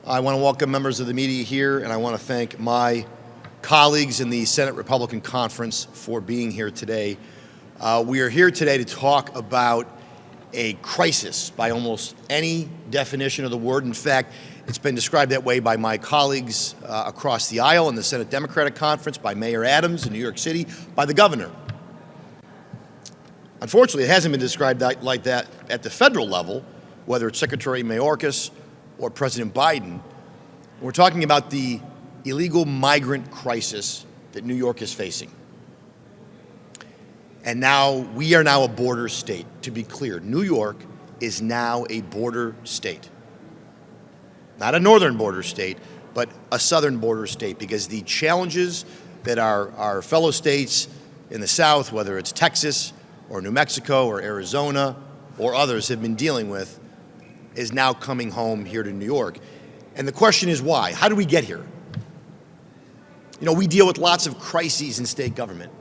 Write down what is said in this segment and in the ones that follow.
I want to welcome members of the media here, and I want to thank my colleagues in the Senate Republican Conference for being here today. We are here today to talk about a crisis by almost any definition of the word. In fact, it's been described that way by my colleagues across the aisle in the Senate Democratic Conference, by Mayor Adams in New York City, by the governor. Unfortunately, it hasn't been described like that at the federal level, whether it's Secretary Mayorkas or President Biden. We're talking about the illegal migrant crisis that New York is facing. And now, we are now a border state. To be clear, New York is now a border state. Not a northern border state, but a southern border state, because the challenges that our fellow states in the South, whether it's Texas or New Mexico or Arizona or others, have been dealing with, is now coming home here to New York. And the question is why? How did we get here? You know, we deal with lots of crises in state government.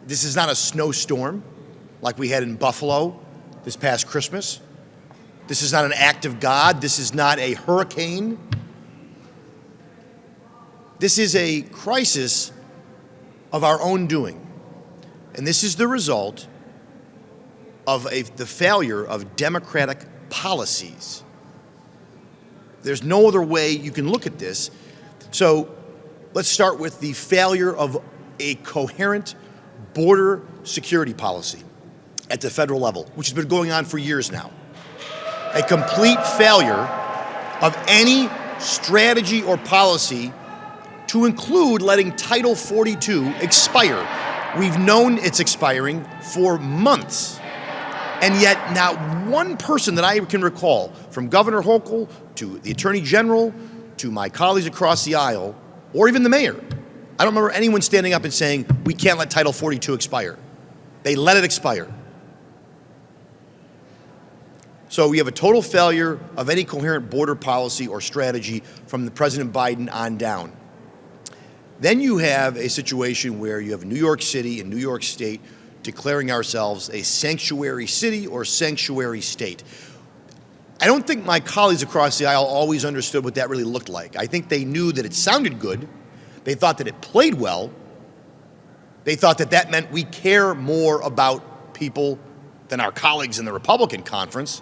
This is not a snowstorm like we had in Buffalo this past Christmas. This is not an act of God. This is not a hurricane. This is a crisis of our own doing. And this is the result of the failure of democratic policies. There's no other way you can look at this. So let's start with the failure of a coherent border security policy at the federal level, which has been going on for years now. A complete failure of any strategy or policy to include letting Title 42 expire. We've known it's expiring for months, and yet not one person that I can recall, from Governor Hochul to the Attorney General to my colleagues across the aisle, or even the mayor, I don't remember anyone standing up and saying, we can't let Title 42 expire. They let it expire. So we have a total failure of any coherent border policy or strategy from the President Biden on down. Then you have a situation where you have New York City and New York State declaring ourselves a sanctuary city or sanctuary state. I don't think my colleagues across the aisle always understood what that really looked like. I think they knew that it sounded good. They thought that it played well. They thought that that meant we care more about people than our colleagues in the Republican conference.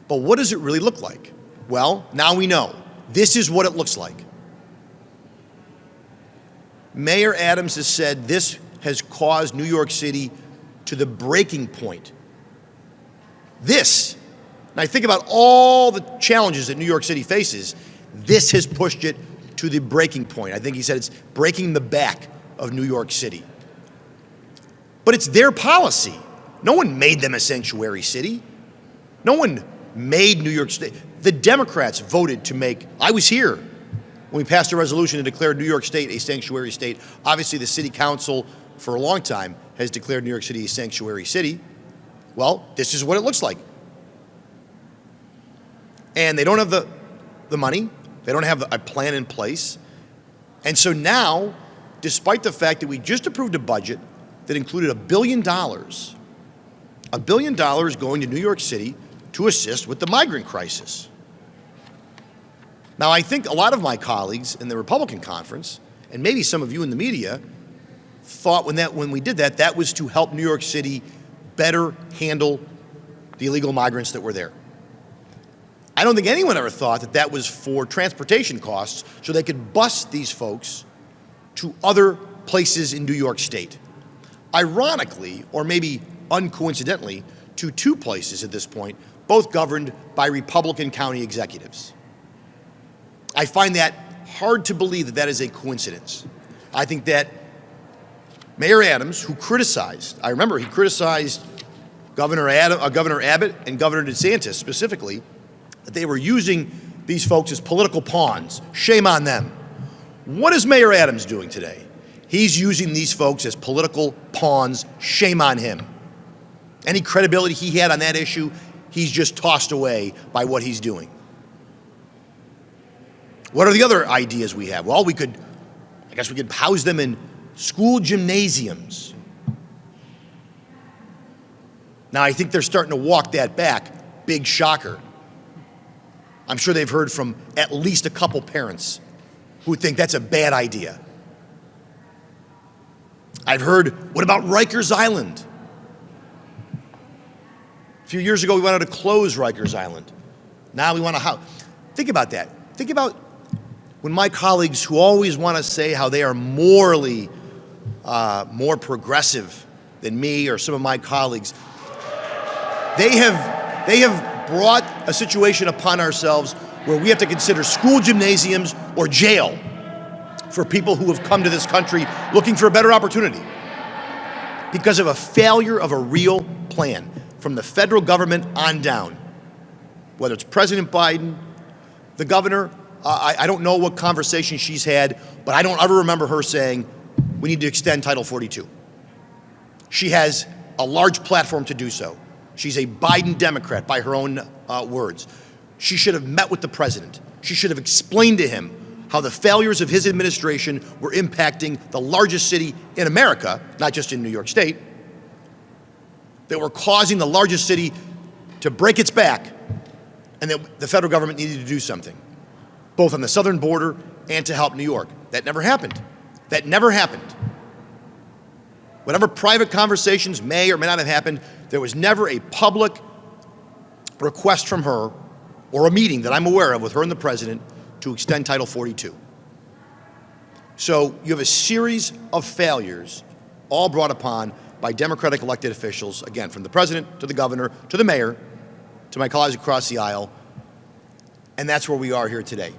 But what does it really look like? Well, now we know. This is what it looks like. Mayor Adams has said this has caused New York City to the breaking point. This, and I think about all the challenges that New York City faces, this has pushed it to the breaking point. I think he said it's breaking the back of New York City. But it's their policy. No one made them a sanctuary city. No one made New York State. The Democrats voted to make, I was here when we passed a resolution to declare New York State a sanctuary state. Obviously, the city council for a long time has declared New York City a sanctuary city. Well, this is what it looks like. And they don't have the money. They don't have a plan in place. And so now, despite the fact that we just approved a budget that included $1 billion going to New York City to assist with the migrant crisis. Now, I think a lot of my colleagues in the Republican conference, and maybe some of you in the media, thought when we did that, that was to help New York City better handle the illegal migrants that were there. I don't think anyone ever thought that that was for transportation costs so they could bus these folks to other places in New York State. Ironically, or maybe uncoincidentally, to two places at this point, both governed by Republican county executives. I find that hard to believe that that is a coincidence. I think that Mayor Adams, who criticized, I remember he criticized Governor Abbott and Governor DeSantis specifically, that they were using these folks as political pawns. Shame on them. What is Mayor Adams doing today? He's using these folks as political pawns. Shame on him. Any credibility he had on that issue, he's just tossed away by what he's doing. What are the other ideas we have? Well, I guess we could house them in school gymnasiums. Now, I think they're starting to walk that back. Big shocker. I'm sure they've heard from at least a couple parents who think that's a bad idea. I've heard, what about Rikers Island? A few years ago, we wanted to close Rikers Island. Now we want to think about that. Think about when my colleagues who always want to say how they are morally more progressive than me or some of my colleagues, they have brought a situation upon ourselves where we have to consider school gymnasiums or jail for people who have come to this country looking for a better opportunity because of a failure of a real plan from the federal government on down. Whether it's President Biden, the governor, I don't know what conversation she's had, but I don't ever remember her saying, we need to extend Title 42. She has a large platform to do so. She's a Biden Democrat by her own words. She should have met with the president. She should have explained to him how the failures of his administration were impacting the largest city in America, not just in New York State, that were causing the largest city to break its back, and that the federal government needed to do something, both on the southern border and to help New York. That never happened. That never happened. Whatever private conversations may or may not have happened, there was never a public request from her or a meeting that I'm aware of with her and the president to extend Title 42. So you have a series of failures all brought upon by Democratic elected officials, again, from the president to the governor to the mayor to my colleagues across the aisle, and that's where we are here today.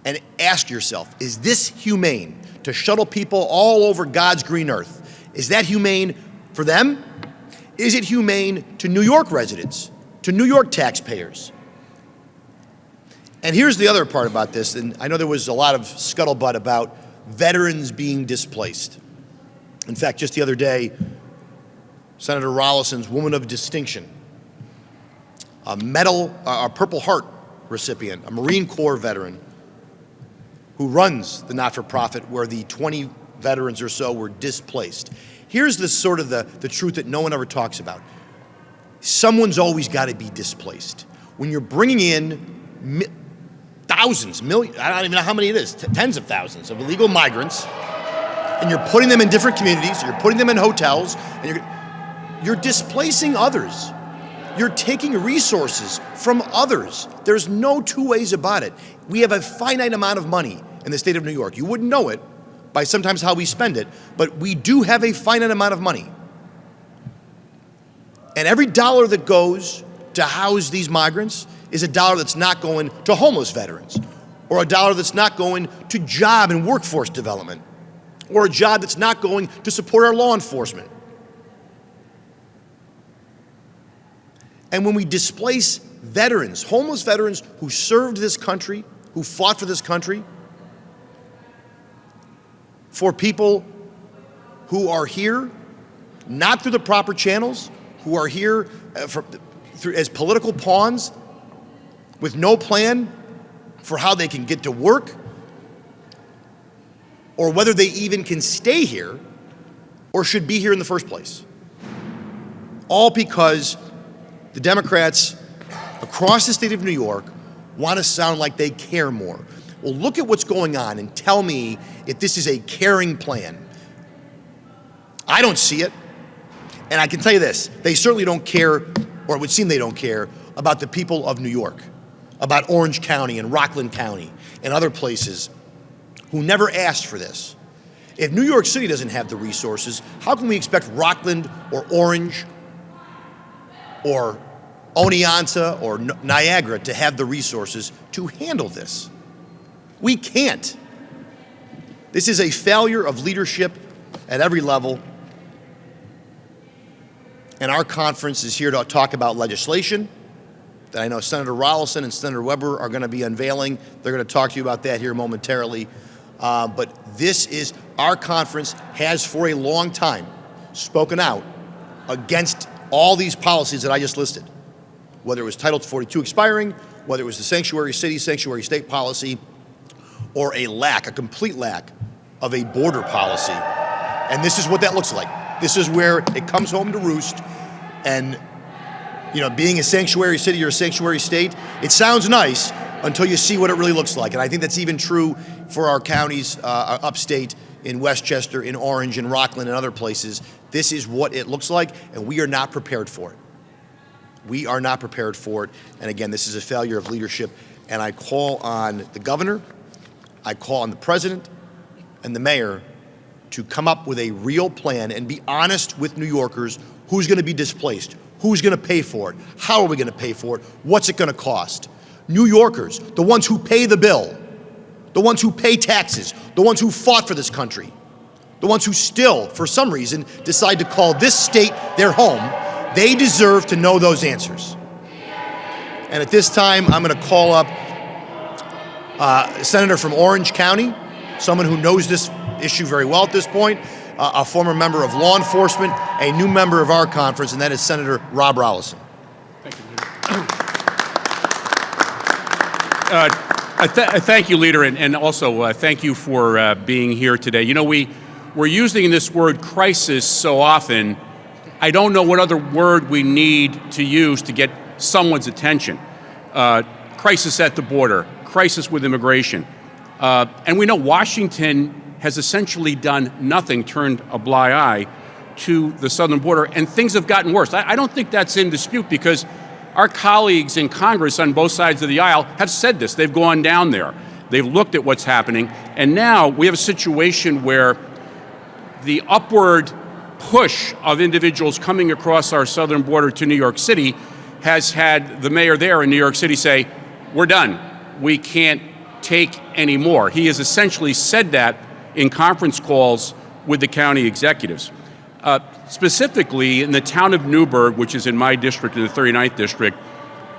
And ask yourself, is this humane to shuttle people all over God's green earth? Is that humane for them? Is it humane to New York residents, to New York taxpayers? And here's the other part about this, and I know there was a lot of scuttlebutt about veterans being displaced. In fact, just the other day, Senator Rolison's Woman of Distinction, a Purple Heart recipient, a Marine Corps veteran, who runs the not-for-profit where the 20 veterans or so were displaced. Here's the sort of the truth that no one ever talks about. Someone's always got to be displaced. When you're bringing in thousands, millions, I don't even know how many it is, tens of thousands of illegal migrants, and you're putting them in different communities, you're putting them in hotels, and you're displacing others. You're taking resources from others. There's no two ways about it. We have a finite amount of money in the state of New York. You wouldn't know it by sometimes how we spend it, but we do have a finite amount of money. And every dollar that goes to house these migrants is a dollar that's not going to homeless veterans, or a dollar that's not going to job and workforce development, or a job that's not going to support our law enforcement. And when we displace veterans, homeless veterans who served this country, who fought for this country, for people who are here not through the proper channels, who are here as political pawns with no plan for how they can get to work, or whether they even can stay here or should be here in the first place. All because the Democrats across the state of New York want to sound like they care more. Well, look at what's going on and tell me if this is a caring plan. I don't see it. And I can tell you this, they certainly don't care, or it would seem they don't care, about the people of New York, about Orange County and Rockland County and other places who never asked for this. If New York City doesn't have the resources, how can we expect Rockland or Orange or Oneonta or Niagara to have the resources to handle this? We can't. This is a failure of leadership at every level. And our conference is here to talk about legislation that I know Senator Rolison and Senator Weber are going to be unveiling. They're going to talk to you about that here momentarily. But this is, our conference has for a long time spoken out against all these policies that I just listed, whether it was Title 42 expiring, whether it was the sanctuary city, sanctuary state policy, or a complete lack of a border policy. And this is what that looks like. This is where it comes home to roost. And being a sanctuary city or a sanctuary state, it sounds nice until you see what it really looks like. And I think that's even true for our counties upstate, in Westchester, in Orange, in Rockland, and other places. This is what it looks like, and we are not prepared for it. We are not prepared for it. And again, this is a failure of leadership. And I call on the governor, I call on the president and the mayor to come up with a real plan and be honest with New Yorkers. Who's going to be displaced? Who's going to pay for it? How are we going to pay for it? What's it going to cost? New Yorkers, the ones who pay the bill, the ones who pay taxes, the ones who fought for this country, the ones who still, for some reason, decide to call this state their home, they deserve to know those answers. And at this time, I'm going to call up a senator from Orange County, someone who knows this issue very well at this point, a former member of law enforcement, a new member of our conference, and that is Senator Rob Rolison. Thank you, thank you, Leader, and also thank you for being here today. We're using this word crisis so often, I don't know what other word we need to use to get someone's attention. Crisis at the border, crisis with immigration. And we know Washington has essentially done nothing, turned a blind eye to the southern border, and things have gotten worse. I don't think that's in dispute, because our colleagues in Congress on both sides of the aisle have said this. They've gone down there. They've looked at what's happening, and now we have a situation where the upward push of individuals coming across our southern border to New York City has had the mayor there in New York City say, we're done. We can't take any more. He has essentially said that in conference calls with the county executives. Specifically in the town of Newburgh, which is in my district, in the 39th district,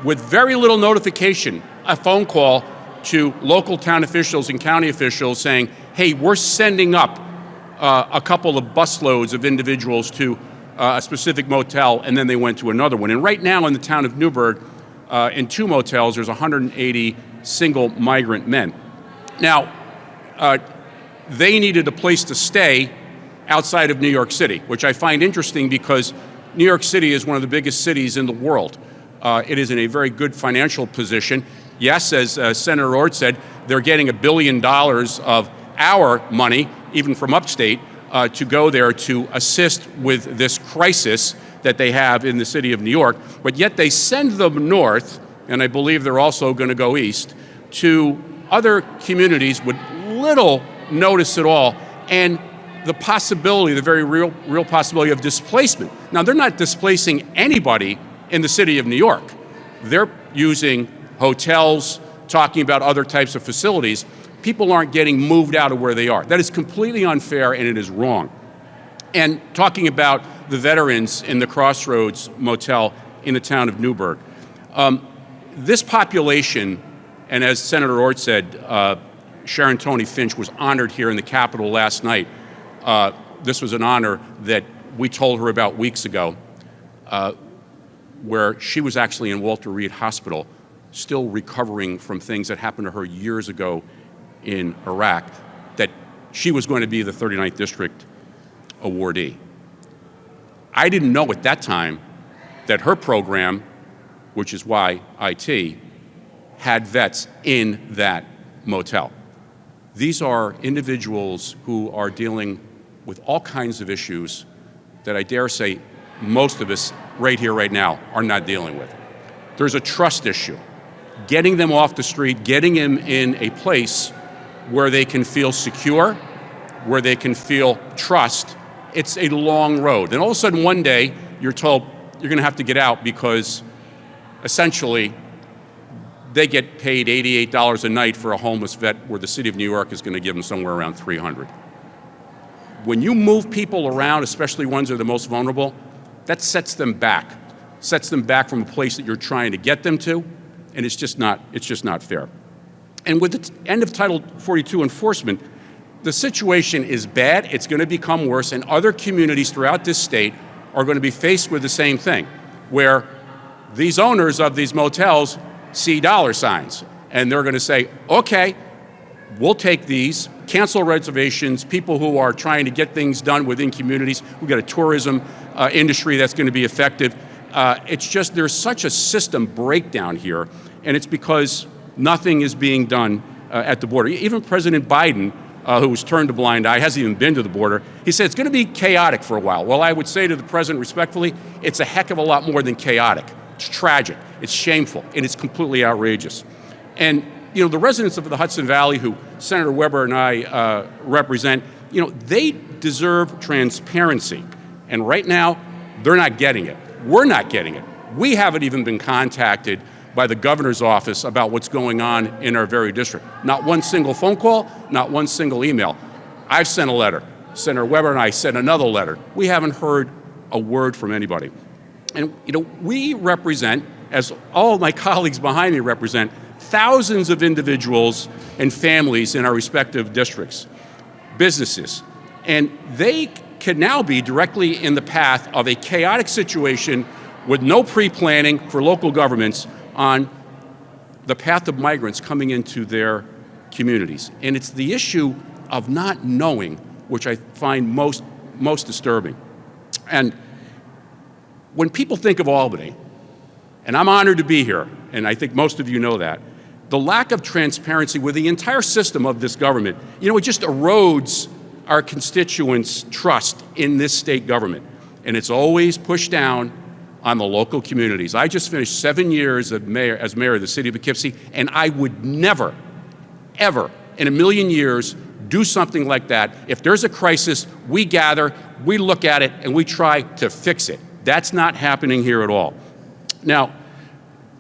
with very little notification, a phone call to local town officials and county officials saying, hey, we're sending up a couple of busloads of individuals to a specific motel, and then they went to another one. And right now in the town of Newburgh, in 2 motels, there's 180 single migrant men. Now, they needed a place to stay outside of New York City, which I find interesting because New York City is one of the biggest cities in the world. It is in a very good financial position. Yes, as Senator Ortt said, they're getting $1 billion of our money, even from upstate, to go there to assist with this crisis that they have in the city of New York. But yet they send them north, and I believe they're also going to go east, to other communities with little notice at all, and the possibility, the very real possibility of displacement. Now, they're not displacing anybody in the city of New York. They're using hotels, talking about other types of facilities. People aren't getting moved out of where they are. That is completely unfair, and it is wrong. And talking about the veterans in the Crossroads Motel in the town of Newburgh, this population, and as Senator Ortt said, Sharon Tony Finch was honored here in the Capitol last night. This was an honor that we told her about weeks ago, where she was actually in Walter Reed Hospital, still recovering from things that happened to her years ago in Iraq, that she was going to be the 39th District awardee. I didn't know at that time that her program, which is YIT, had vets in that motel. These are individuals who are dealing with all kinds of issues that I dare say most of us right here, right now, are not dealing with. There's a trust issue. Getting them off the street, getting them in a place where they can feel secure, where they can feel trust, it's a long road. And all of a sudden one day, you're told you're going to have to get out because essentially they get paid $88 a night for a homeless vet, where the city of New York is going to give them somewhere around $300. When you move people around, especially ones that are the most vulnerable, that sets them back from a place that you're trying to get them to, and it's just not fair. And with the end of Title 42 enforcement, the situation is bad, it's going to become worse, and other communities throughout this state are going to be faced with the same thing, where these owners of these motels see dollar signs, and they're going to say, okay, we'll take these, cancel reservations, people who are trying to get things done within communities. We've got a tourism industry that's going to be effective. it's just there's such a system breakdown here, and it's because nothing is being done at the border. Even President Biden, who was turned a blind eye, hasn't even been to the border. He said it's going to be chaotic for a while. Well, I would say to the president respectfully, it's a heck of a lot more than chaotic. It's tragic, it's shameful, and it's completely outrageous. And the residents of the Hudson Valley, who Senator Weber and I represent, they deserve transparency. And right now, they're not getting it. We're not getting it. We haven't even been contacted by the governor's office about what's going on in our very district. Not one single phone call, not one single email. I've sent a letter. Senator Weber and I sent another letter. We haven't heard a word from anybody. And we represent, as all of my colleagues behind me represent, thousands of individuals and families in our respective districts, businesses, and they can now be directly in the path of a chaotic situation with no pre-planning for local governments on the path of migrants coming into their communities. And it's the issue of not knowing, which I find most disturbing. And when people think of Albany, and I'm honored to be here, and I think most of you know that, the lack of transparency with the entire system of this government, it just erodes our constituents' trust in this state government. And it's always pushed down on the local communities. I just finished 7 years as mayor of the city of Poughkeepsie, and I would never, ever in a million years do something like that. If there's a crisis, we gather, we look at it, and we try to fix it. That's not happening here at all. Now,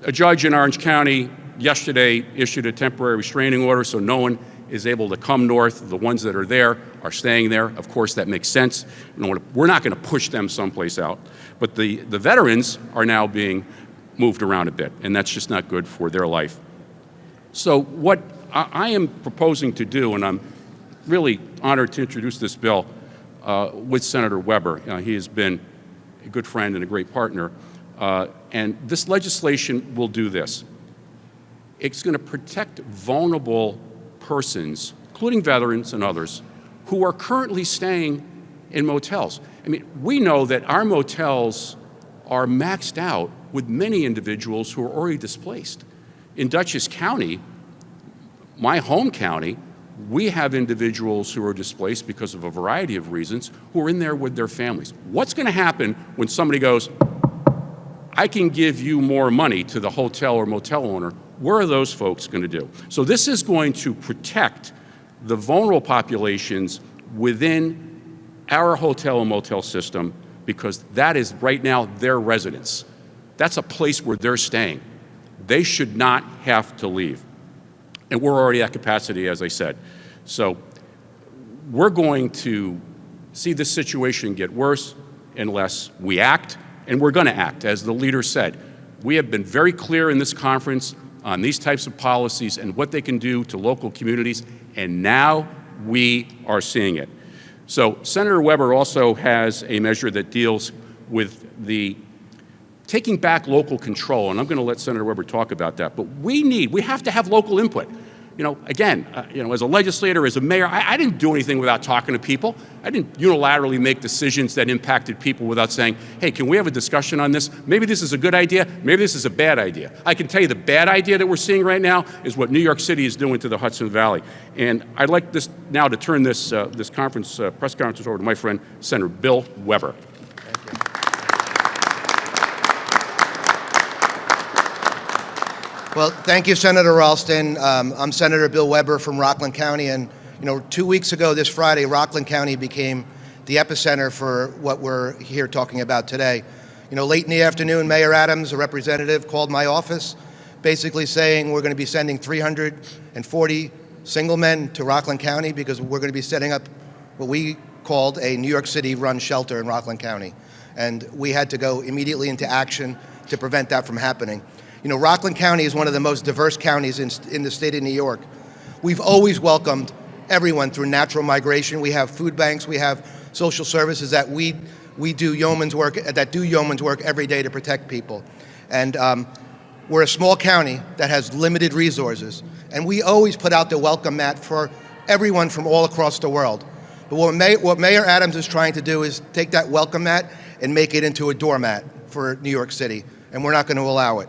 a judge in Orange County yesterday issued a temporary restraining order, so no one is able to come north. The ones that are there are staying there. Of course, that makes sense. We're not going to push them someplace out. But the veterans are now being moved around a bit, and that's just not good for their life. So what I am proposing to do, and I'm really honored to introduce this bill with Senator Weber. He has been a good friend and a great partner. And this legislation will do this. It's going to protect vulnerable persons, including veterans and others, who are currently staying in motels. I mean, we know that our motels are maxed out with many individuals who are already displaced. In Dutchess County, my home county, we have individuals who are displaced because of a variety of reasons who are in there with their families. What's going to happen when somebody goes, I can give you more money to the hotel or motel owner? Where are those folks going to do? So this is going to protect the vulnerable populations within our hotel and motel system, because that is right now their residence. That's a place where they're staying. They should not have to leave. And we're already at capacity, as I said. So we're going to see this situation get worse unless we act, and we're going to act. As the leader said, we have been very clear in this conference on these types of policies and what they can do to local communities, and now we are seeing it. So Senator Weber also has a measure that deals with the taking back local control, and I'm going to let Senator Weber talk about that. But we have to have local input. Again, as a legislator, as a mayor, I didn't do anything without talking to people. I didn't unilaterally make decisions that impacted people without saying, hey, can we have a discussion on this? Maybe this is a good idea. Maybe this is a bad idea. I can tell you the bad idea that we're seeing right now is what New York City is doing to the Hudson Valley. And I'd like this now to turn this press conference over to my friend, Senator Bill Weber. Well, thank you, Senator Rolison. I'm Senator Bill Weber from Rockland County, and 2 weeks ago this Friday, Rockland County became the epicenter for what we're here talking about today. Late in the afternoon, Mayor Adams, a representative, called my office, basically saying we're going to be sending 340 single men to Rockland County because we're going to be setting up what we called a New York City-run shelter in Rockland County, and we had to go immediately into action to prevent that from happening. Rockland County is one of the most diverse counties in the state of New York. We've always welcomed everyone through natural migration. We have food banks, we have social services that we do yeoman's work every day to protect people. And we're a small county that has limited resources, and we always put out the welcome mat for everyone from all across the world. But what Mayor Adams is trying to do is take that welcome mat and make it into a doormat for New York City, and we're not going to allow it.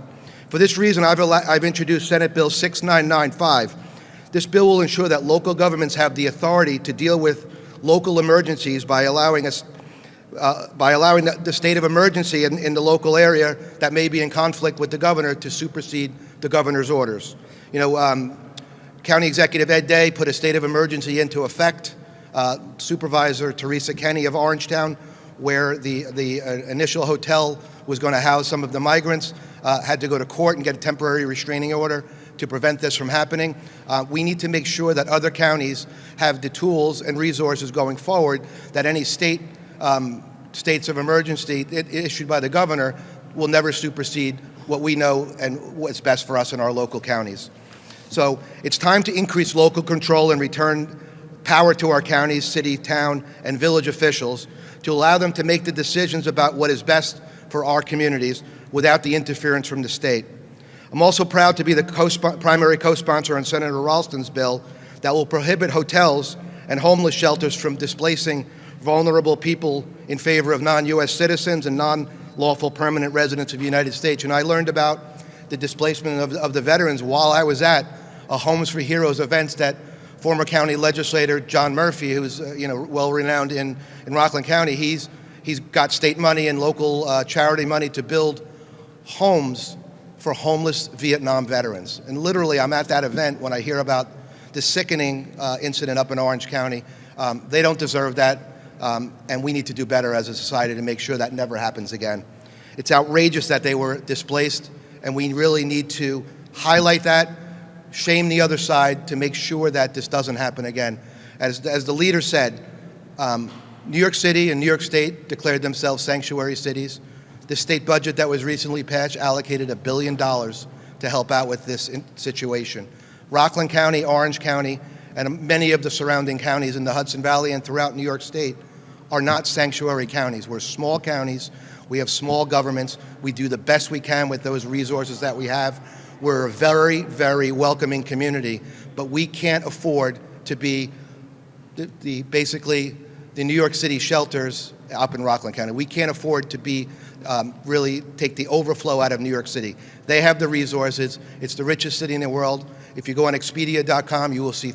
For this reason, I've introduced Senate Bill 6995. This bill will ensure that local governments have the authority to deal with local emergencies by allowing the state of emergency in the local area that may be in conflict with the governor to supersede the governor's orders. County Executive Ed Day put a state of emergency into effect. Supervisor Teresa Kenny of Orangetown, where the initial hotel was going to house some of the migrants, had to go to court and get a temporary restraining order to prevent this from happening. We need to make sure that other counties have the tools and resources going forward, that any states of emergency issued by the governor will never supersede what we know and what's best for us in our local counties. So it's time to increase local control and return power to our counties, city, town, and village officials to allow them to make the decisions about what is best for our communities without the interference from the state. I'm also proud to be the primary co-sponsor on Senator Rolison's bill that will prohibit hotels and homeless shelters from displacing vulnerable people in favor of non-U.S. citizens and non-lawful permanent residents of the United States. And I learned about the displacement of the veterans while I was at a Homes for Heroes event that former county legislator John Murphy, who's well-renowned in Rockland County, he's got state money and local charity money to build homes for homeless Vietnam veterans. And literally, I'm at that event when I hear about the sickening incident up in Orange County. They don't deserve that, and we need to do better as a society to make sure that never happens again. It's outrageous that they were displaced, and we really need to highlight that, shame the other side to make sure that this doesn't happen again. As the leader said, New York City and New York State declared themselves sanctuary cities. The state budget that was recently passed allocated $1 billion to help out with this situation. Rockland County, Orange County, and many of the surrounding counties in the Hudson Valley and throughout New York State are not sanctuary counties. We're small counties. We have small governments. We do the best we can with those resources that we have. We're a very, very welcoming community, but we can't afford to be basically the New York City shelters up in Rockland County. We can't afford to be really take the overflow out of New York City. They have the resources. It's the richest city in the world. If you go on Expedia.com, you will see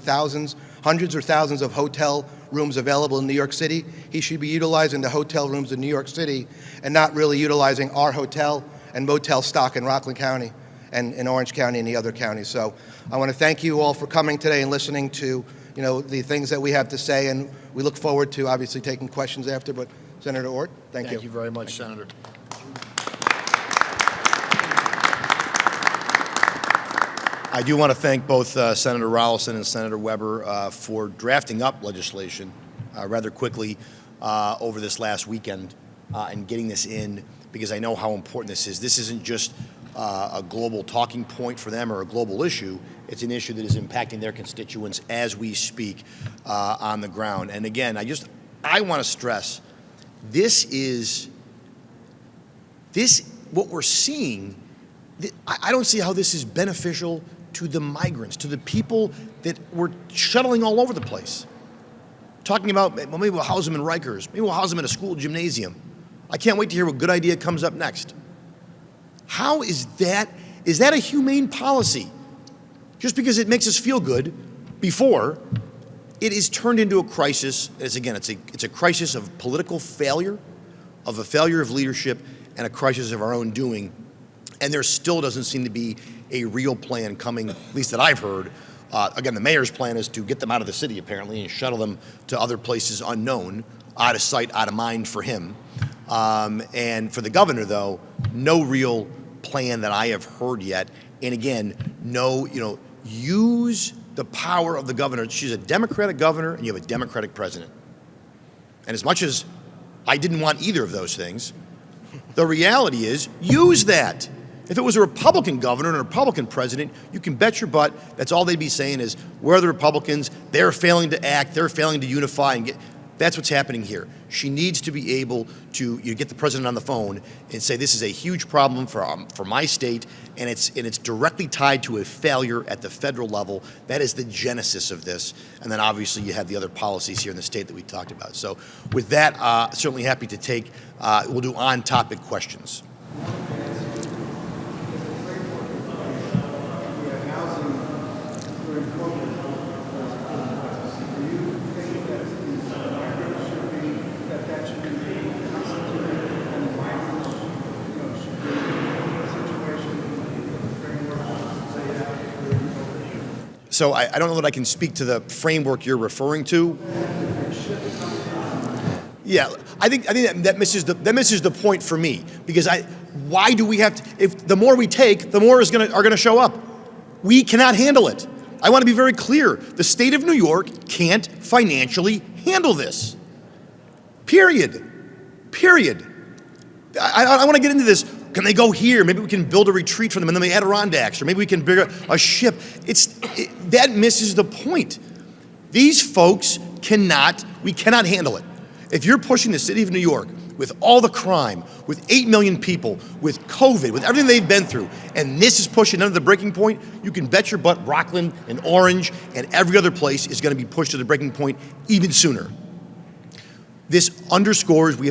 hundreds or thousands of hotel rooms available in New York City. He should be utilizing the hotel rooms in New York City and not really utilizing our hotel and motel stock in Rockland County and in Orange County and the other counties. So I want to thank you all for coming today and listening to the things that we have to say, and we look forward to obviously taking questions after. But Senator Ortt, thank you. Thank you very much, Senator. I do want to thank both Senator Rolison and Senator Weber for drafting up legislation rather quickly over this last weekend and getting this in, because I know how important this is. This isn't just a global talking point for them or a global issue. It's an issue that is impacting their constituents as we speak on the ground. And again, I want to stress, what we're seeing, I don't see how this is beneficial to the migrants, to the people that we're shuttling all over the place. Talking about, well, maybe we'll house them in Rikers, maybe we'll house them in a school gymnasium. I can't wait to hear what good idea comes up next. How is that a humane policy? Just because it makes us feel good before, it is turned into a crisis. It's a crisis of political failure, of a failure of leadership, and a crisis of our own doing. And there still doesn't seem to be a real plan coming, at least that I've heard. Again, the mayor's plan is to get them out of the city, apparently, and shuttle them to other places unknown, out of sight, out of mind for him. And for the governor, though, no real plan that I have heard yet. And again, use the power of the governor. She's a Democratic governor, and you have a Democratic president. And as much as I didn't want either of those things, the reality is, use that. If it was a Republican governor and a Republican president, you can bet your butt that's all they'd be saying is, where are the Republicans? They're failing to act. They're failing to unify. And that's what's happening here. She needs to be able to get the president on the phone and say, this is a huge problem for my state, and it's directly tied to a failure at the federal level. That is the genesis of this. And then obviously you have the other policies here in the state that we talked about. So with that, certainly happy to take, we'll do on-topic questions. So I don't know that I can speak to the framework you're referring to. Yeah, I think that misses the point for me, because why do we have to? If the more we take, the more are gonna show up. We cannot handle it. I want to be very clear. The state of New York can't financially handle this. Period. I want to get into this. Can they go here? Maybe we can build a retreat for them in the Adirondacks, or maybe we can build a ship. That misses the point. These folks we cannot handle it. If you're pushing the city of New York with all the crime, with 8 million people, with COVID, with everything they've been through, and this is pushing under the breaking point, you can bet your butt Rockland and Orange and every other place is going to be pushed to the breaking point even sooner. This underscores we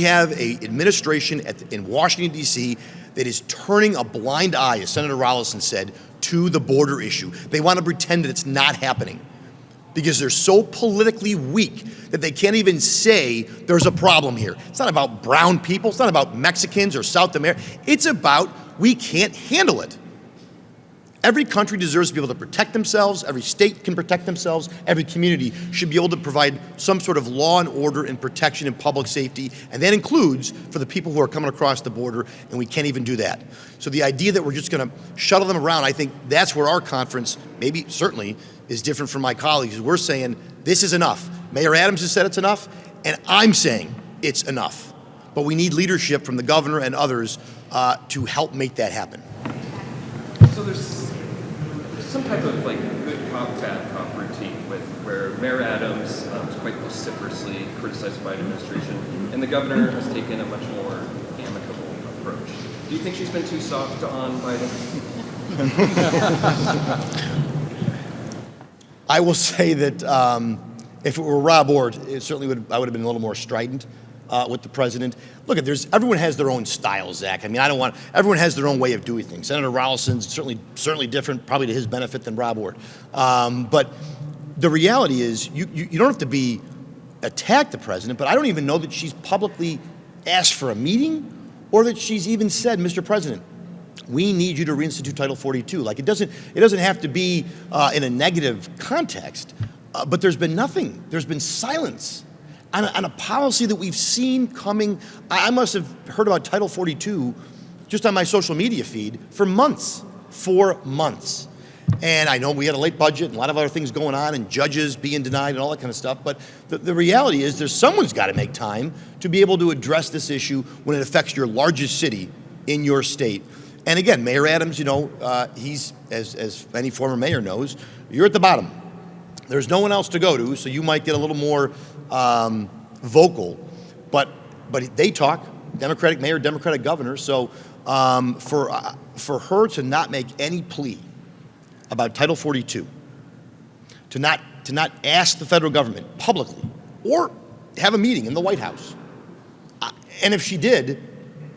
have a administration in Washington, D.C. that is turning a blind eye, as Senator Rolison said, to the border issue. They want to pretend that it's not happening because they're so politically weak that they can't even say there's a problem here. It's not about brown people. It's not about Mexicans or South America. It's about we can't handle it. Every country deserves to be able to protect themselves. Every state can protect themselves. Every community should be able to provide some sort of law and order and protection and public safety. And that includes for the people who are coming across the border, and we can't even do that. So the idea that we're just going to shuttle them around, I think that's where our conference, maybe certainly, is different from my colleagues. We're saying this is enough. Mayor Adams has said it's enough, and I'm saying it's enough. But we need leadership from the governor and others to help make that happen. So there's some type of like good cop, bad cop routine where Mayor Adams is quite vociferously criticized the Biden administration, and the governor has taken a much more amicable approach. Do you think she's been too soft on Biden? I will say that if it were Rob Ortt, I would have been a little more strident with the president. Look, everyone has their own style, Zach. I mean, everyone has their own way of doing things. Senator Rolison's certainly different, probably to his benefit, than Rob Ortt. But the reality is, you don't have to attack the president, but I don't even know that she's publicly asked for a meeting or that she's even said, Mr. President, we need you to reinstitute Title 42. Like, it doesn't have to be in a negative context, but there's been nothing. There's been silence on a policy that we've seen coming. I must have heard about Title 42 just on my social media feed for months. And I know we had a late budget and a lot of other things going on and judges being denied and all that kind of stuff. But the reality is someone's got to make time to be able to address this issue when it affects your largest city in your state. And again, Mayor Adams, he's, as any former mayor knows, you're at the bottom. There's no one else to go to, so you might get a little more vocal, but they talk. Democratic mayor, Democratic governor. So for her to not make any plea about Title 42, to not ask the federal government publicly, or have a meeting in the White House, and if she did,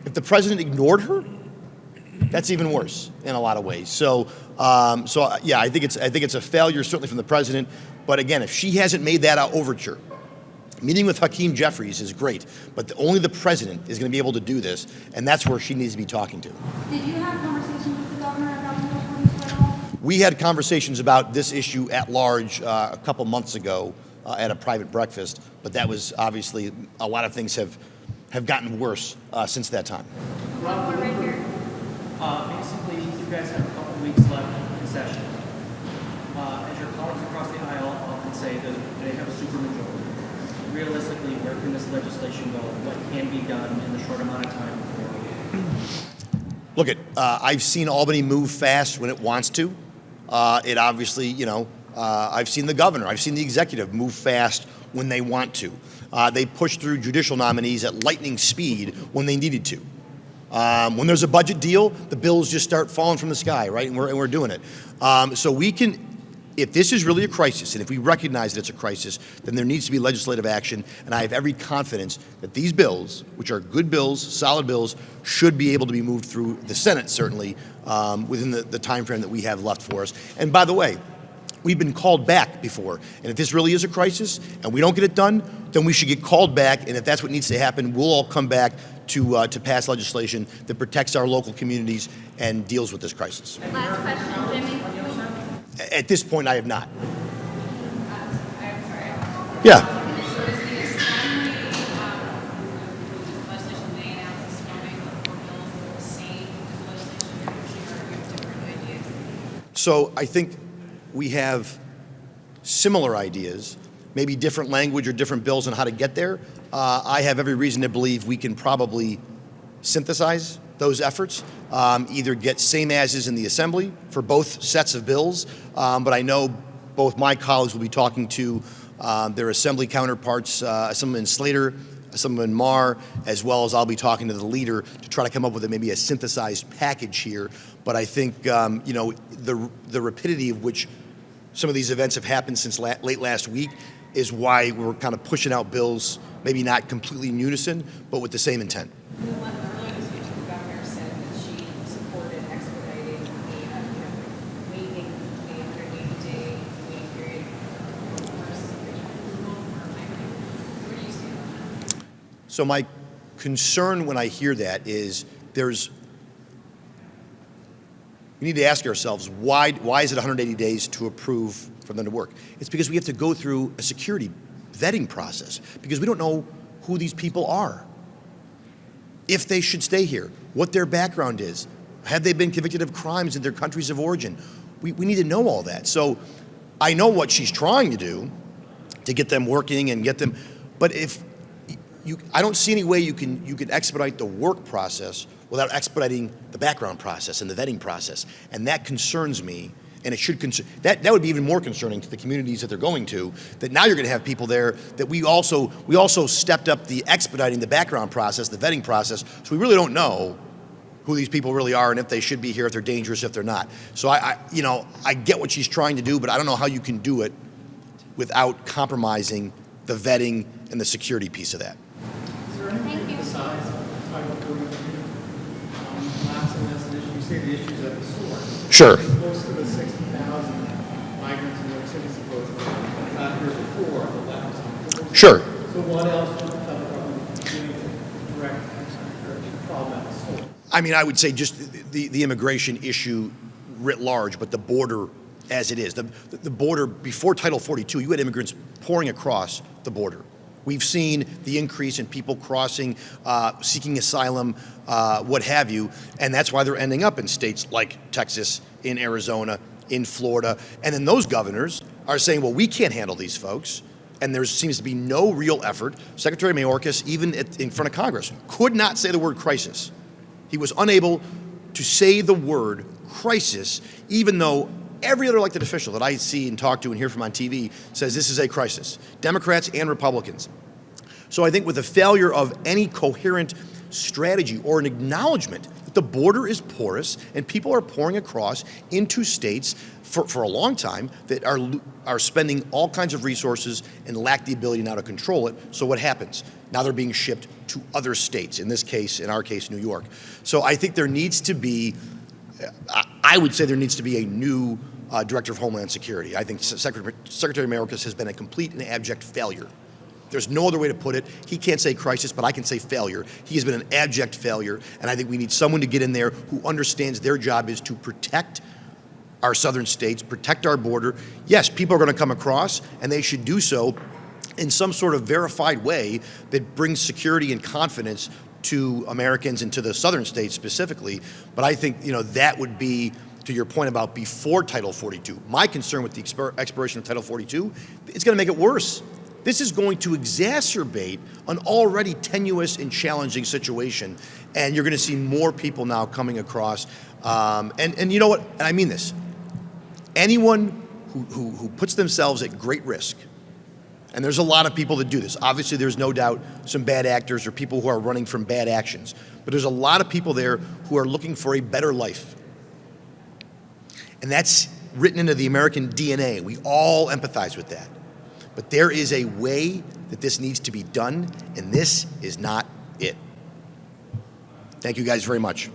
if the president ignored her, that's even worse in a lot of ways. So yeah, I think it's a failure certainly from the president. But again, if she hasn't made that overture, meeting with Hakeem Jeffries is great, but only the president is going to be able to do this, and that's where she needs to be talking to. Did you have conversations with the governor about Title 42 at all? We had conversations about this issue at large a couple months ago at a private breakfast, but that was obviously a lot of things have gotten worse since that time. Rob, we're right here. Basically, you guys have a couple weeks left in session. As your colleagues across the aisle often say that they have a supermajority. Realistically, where can this legislation go? What can be done in the short amount of time before? Look, I've seen Albany move fast when it wants to. It obviously, I've seen the governor, I've seen the executive move fast when they want to. They push through judicial nominees at lightning speed when they needed to. When there's a budget deal, the bills just start falling from the sky, right? And we're doing it. So we can, if this is really a crisis, and if we recognize that it's a crisis, then there needs to be legislative action, and I have every confidence that these bills, which are good bills, solid bills, should be able to be moved through the Senate, certainly, within the time frame that we have left for us. And by the way, we've been called back before, and if this really is a crisis and we don't get it done, then we should get called back, and if that's what needs to happen, we'll all come back to pass legislation that protects our local communities and deals with this crisis. Last question, Jimmy. At this point, I have not. I'm sorry. Yeah. So is the assembly legislation they announced this morning, the 4 bills, the same legislation you're pushing, or you have different ideas? So I think we have similar ideas, maybe different language or different bills on how to get there. I have every reason to believe we can probably synthesize those efforts, either get same as is in the Assembly for both sets of bills, but I know both my colleagues will be talking to their Assembly counterparts, some in Slater, some in Marr, as well as I'll be talking to the leader to try to come up with maybe a synthesized package here. But I think the rapidity of which some of these events have happened since late last week is why we're kind of pushing out bills, maybe not completely in unison, but with the same intent. In the earlier speech, the governor said that she supported expediting waiving the 180-day waiting period for approval for migrant. Where do you stand on that? So my concern when I hear that is we need to ask ourselves, why is it 180 days to approve for them to work? It's because we have to go through a security vetting process because we don't know who these people are, if they should stay here, what their background is, have they been convicted of crimes in their countries of origin. We need to know all that. So I know what she's trying to do to get them working and get them, but I don't see any way you can expedite the work process without expediting the background process and the vetting process, and that concerns me. And it should that would be even more concerning to the communities that they're going to. That now you're going to have people there that we also stepped up the expediting the background process, the vetting process. So we really don't know who these people really are and if they should be here, if they're dangerous, if they're not. So I get what she's trying to do, but I don't know how you can do it without compromising the vetting and the security piece of that. Is there anything besides Title 42 lapsing as an issue? You say the issues at the source. Sure. Most of the 60,000 migrants in New York City supposedly got here before the lapse. Sure. So what else would the federal government be doing to correct the problem at the source? I mean, I would say just the immigration issue writ large, but the border as it is. The border, before Title 42, you had immigrants pouring across the border. We've seen the increase in people crossing, seeking asylum, what have you, and that's why they're ending up in states like Texas, in Arizona, in Florida. And then those governors are saying, well, we can't handle these folks. And there seems to be no real effort. Secretary Mayorkas, even in front of Congress, could not say the word crisis. He was unable to say the word crisis, even though every other elected official that I see and talk to and hear from on TV says this is a crisis, Democrats and Republicans. So I think with the failure of any coherent strategy or an acknowledgement that the border is porous and people are pouring across into states for a long time that are spending all kinds of resources and lack the ability now to control it. So what happens? Now they're being shipped to other states, in our case, New York. So I think there needs to be, I would say there needs to be a new Director of Homeland Security. I think Secretary Mayorkas has been a complete and abject failure. There's no other way to put it. He can't say crisis, but I can say failure. He has been an abject failure, and I think we need someone to get in there who understands their job is to protect our southern states, protect our border. Yes, people are going to come across, and they should do so in some sort of verified way that brings security and confidence to Americans and to the southern states specifically. But I think that would be, to your point about before Title 42. My concern with the expiration of Title 42, it's going to make it worse. This is going to exacerbate an already tenuous and challenging situation, and you're going to see more people now coming across. And you know what? And I mean this. Anyone who puts themselves at great risk, and there's a lot of people that do this. Obviously, there's no doubt some bad actors or people who are running from bad actions, but there's a lot of people there who are looking for a better life. And that's written into the American DNA. We all empathize with that. But there is a way that this needs to be done, and this is not it. Thank you guys very much.